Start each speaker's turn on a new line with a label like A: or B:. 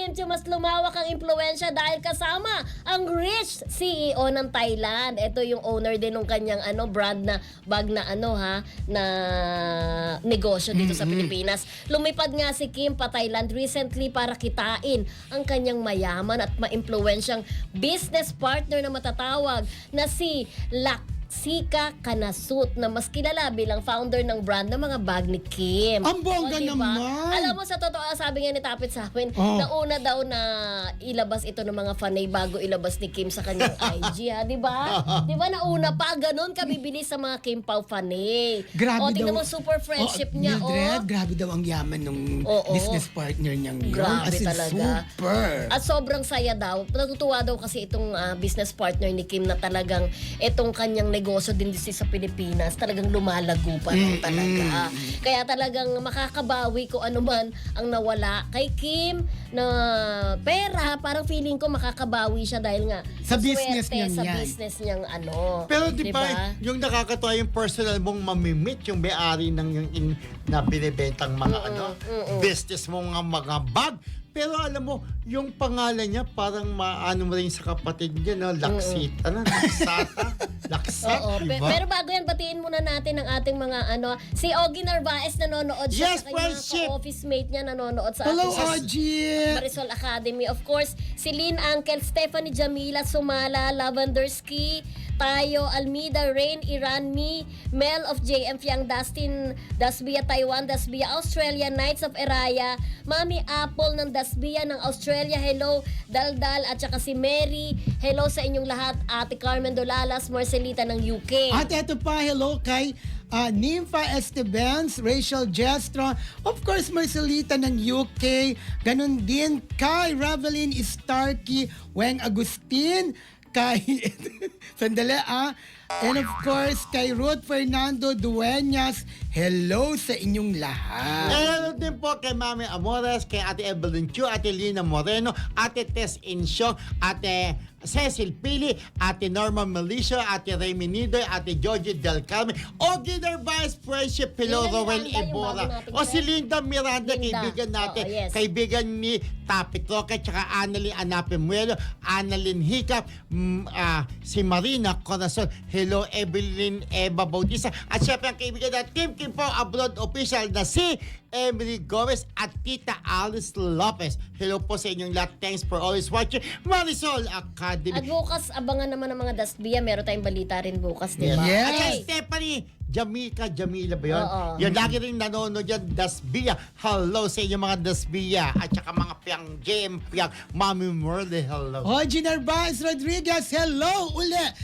A: Kim Chiu mas lumawak ang impluensya dahil kasama ang rich CEO ng Thailand. Ito yung owner din ng kanyang brand na bag na na negosyo dito sa Pilipinas. Lumipad nga si Kim pa Thailand recently para kitain ang kanyang mayaman at maimpluwensyang business partner na matatawag na si Laksika Kanasut na mas kilala bilang founder ng brand ng mga bag ni Kim.
B: Ang bongga naman!
A: Alam mo, sa totoo, sabi nga ni Tapit sa amin, nauna daw na ilabas ito ng mga fanay bago ilabas ni Kim sa kanyang IG, ha? Di ba? Di ba nauna pa? Ganon kabibilis sa mga Kim Pao fanay.
B: Grabe
A: tingnan
B: daw.
A: mo, super friendship niya.
B: Mildred, grabe daw ang yaman ng business partner niyang yun.
A: Grabe
B: As in,
A: talaga.
B: super.
A: At sobrang saya daw. Natutuwa daw kasi itong business partner ni Kim na talagang itong kanyang negosyo din sa Pilipinas talagang lumalago pa rin talaga. Kaya talagang makakabawi ko ano man ang nawala kay Kim na pera. Parang feeling ko makakabawi siya dahil nga
B: Sa business
A: swerte,
B: niyang
A: sa
B: yan.
A: business niyang
C: Pero di ba, yung nakakatawa yung personal mong mamimit, yung may-ari ng yung na binibentang mga business mong mga bag. Pero alam mo, yung pangalan niya parang maano mo rin sa kapatid niya, no? Laksita na, Laksata, Laksat,
A: Oo,
C: diba?
A: pero bago yan, batiin muna natin ang ating mga si Ogie Narvaez nanonood siya
C: Yes,
A: sa kanyang
C: friendship!
A: office mate niya nanonood sa
B: Hello,
A: ating
B: Ogie!
A: Marisol Academy. Of course, si Lynn Uncle, Stephanie Jamila Sumala, Lavendersky, Tayo, Almida, Rain, Iranmi, Mel of JM Fiang, Dustin, Dasbia Taiwan, Dasbia Australia, Knights of Eraya, Mami Apple ng Dasbia ng Australia, hello, Daldal, at saka si Mary, hello sa inyong lahat, Ate Carmen Dolalas, Marcelita ng UK.
B: At eto pa, hello kay Nympha Estebans, Rachel Jestro, of course Marcelita ng UK, ganun din kay Ravelin Starkey, Weng Agustin, kay sandali and of course kay Ruth Fernando Dueñas, hello sa inyong lahat.
C: Hello din po kay Mami Amores, kay Ate Evelyn Chu, Ate Lina Moreno, Ate Tess Insyo, Ate Cecil Pili, Ate Norma Melicio, Ate Remy Nidoy, Ate Georgie Del Carmen, Ogie Narvaez, Friendship, hello,
A: Linda
C: Rowel
A: Miranda, yung
C: Ibora.
A: bago nating
C: O si Linda Miranda,
A: Linda.
C: kaibigan natin.
A: Oo, yes.
C: Kaibigan ni Tapit Roque, tsaka Annalyn Anape Muelo, Annalyn Hicap, si Marina Corazon, hello, Evelyn Eva Bautista, at syempre ang kaibigan natin, Kim po Abroad Official na si Emily Gomez at Tita Alice Lopez. Hello po sa inyong lahat. Thanks for always watching Marisol Academy.
A: At bukas, abangan naman ng mga Dasbia. Meron tayong balita rin bukas, di ba?
B: Yes.
C: At kay
A: Okay.
C: Stephanie Jamila ba yun?
A: Oo.
C: Yung lagi rin nanonood yan, Dasbia. Hello sa inyo mga Dasbia. At saka mga Piang JM Piang, Mami Merle, hello.
B: Ogie Narvaez Rodriguez, hello uli!